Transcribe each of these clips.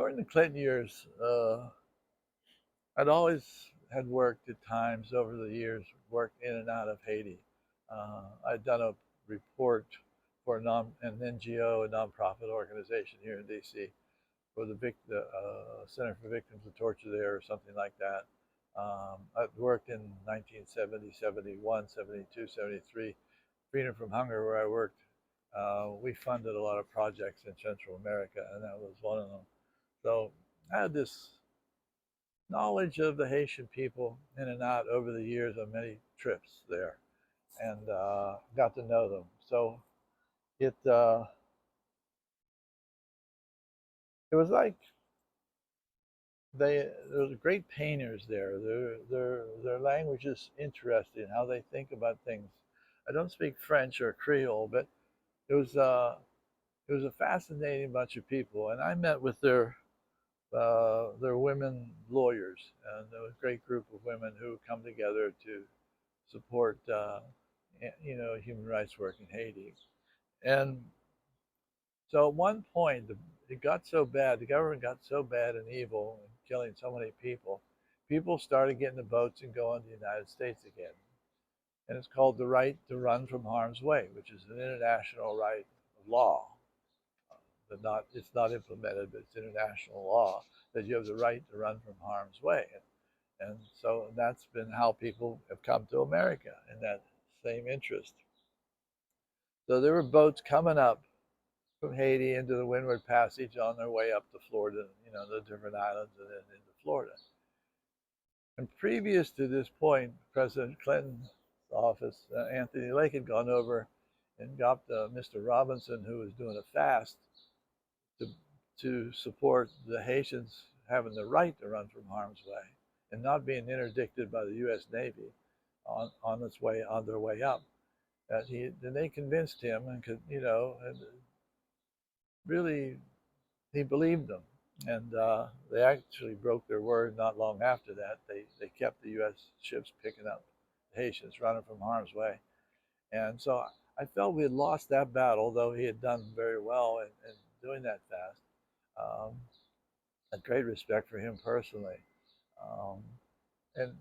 During the Clinton years, I'd always had worked at times over the years, worked in and out of Haiti. I'd done a report for an NGO, a nonprofit organization here in D.C. for the Center for Victims of Torture there, or something like that. I'd worked in 1970, 71, 72, 73, Freedom from Hunger, where I worked. We funded a lot of projects in Central America, and that was one of them. So I had this knowledge of the Haitian people in and out over the years on many trips there, and got to know them. So it it was like there was great painters there. Their language is interesting, how they think about things. I don't speak French or Creole, but it was uh, it was a fascinating bunch of people, and I met with their women lawyers, and there was a great group of women who come together to support human rights work in Haiti. And so at one point, it got so bad, the government got so bad and evil and killing so many people, people started getting the boats and going to the United States again. And it's called the right to run from harm's way, which is an international right of law. But it's not implemented, but it's international law that you have the right to run from harm's way. And so that's been how people have come to America in that same interest. So there were boats coming up from Haiti into the Windward Passage on their way up to Florida, the different islands and then into Florida. And previous to this point, President Clinton's office, Anthony Lake, had gone over and got Mr. Robinson, who was doing a fast, to, to support the Haitians having the right to run from harm's way and not being interdicted by the U.S. Navy on their way up. Then they convinced him, and and really he believed them, and they actually broke their word. Not long after that, they kept the U.S. ships picking up the Haitians running from harm's way, and so I felt we had lost that battle, though he had done very well in doing that fast. Um, had great respect for him personally, um, and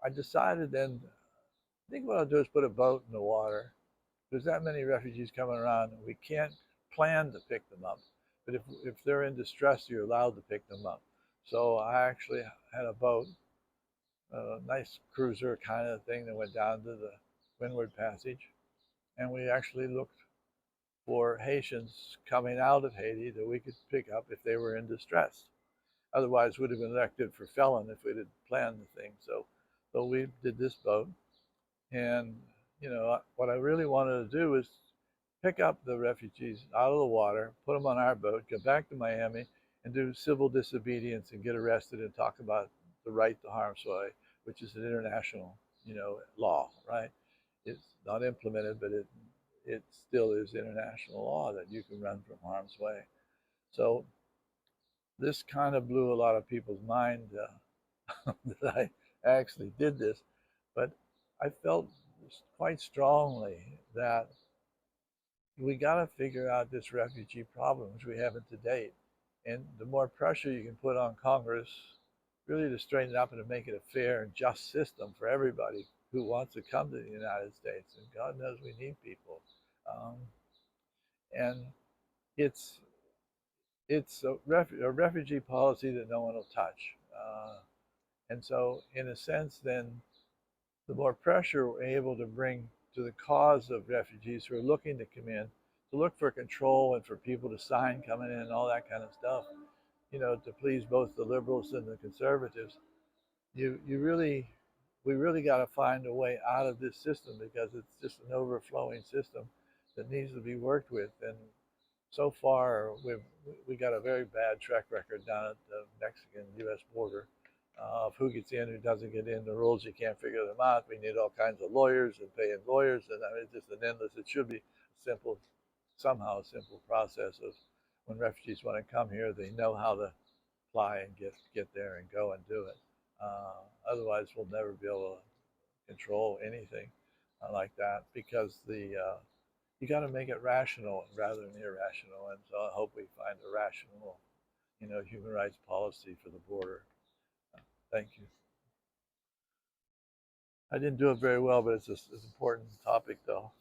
I decided then. I think what I'll do is put a boat in the water. There's that many refugees coming around, and we can't plan to pick them up. But if they're in distress, you're allowed to pick them up. So I actually had a boat, a nice cruiser kind of thing that went down to the Windward Passage, and we actually looked for Haitians coming out of Haiti that we could pick up if they were in distress. Otherwise, we'd have been elected for felon if we didn't plan the thing. So we did this boat, and what I really wanted to do was pick up the refugees out of the water, put them on our boat, get back to Miami, and do civil disobedience and get arrested and talk about the right to harm's way, which is an international, law, right? It's not implemented, but it still is international law that you can run from harm's way. So this kind of blew a lot of people's mind that I actually did this, but I felt quite strongly that we got to figure out this refugee problem, which we haven't to date. And the more pressure you can put on Congress, really to straighten it up and to make it a fair and just system for everybody who wants to come to the United States. And God knows we need people. Um, and it's a refugee policy that no one will touch. And so, in a sense, then the more pressure we're able to bring to the cause of refugees who are looking to come in, to look for control and for people to sign coming in and all that kind of stuff, to please both the liberals and the conservatives, you really, we really got to find a way out of this system because it's just an overflowing system that needs to be worked with. And so far, we got a very bad track record down at the Mexican-U.S. border of who gets in, who doesn't get in, the rules, you can't figure them out. We need all kinds of lawyers and paying lawyers, and I mean, it's just an endless, it should be a simple, somehow a simple process of when refugees want to come here, they know how to apply and get there and go and do it. Otherwise, we'll never be able to control anything like that because you got to make it rational rather than irrational. And so I hope we find a rational human rights policy for the border. Thank you. I didn't do it very well, but it's an important topic, though.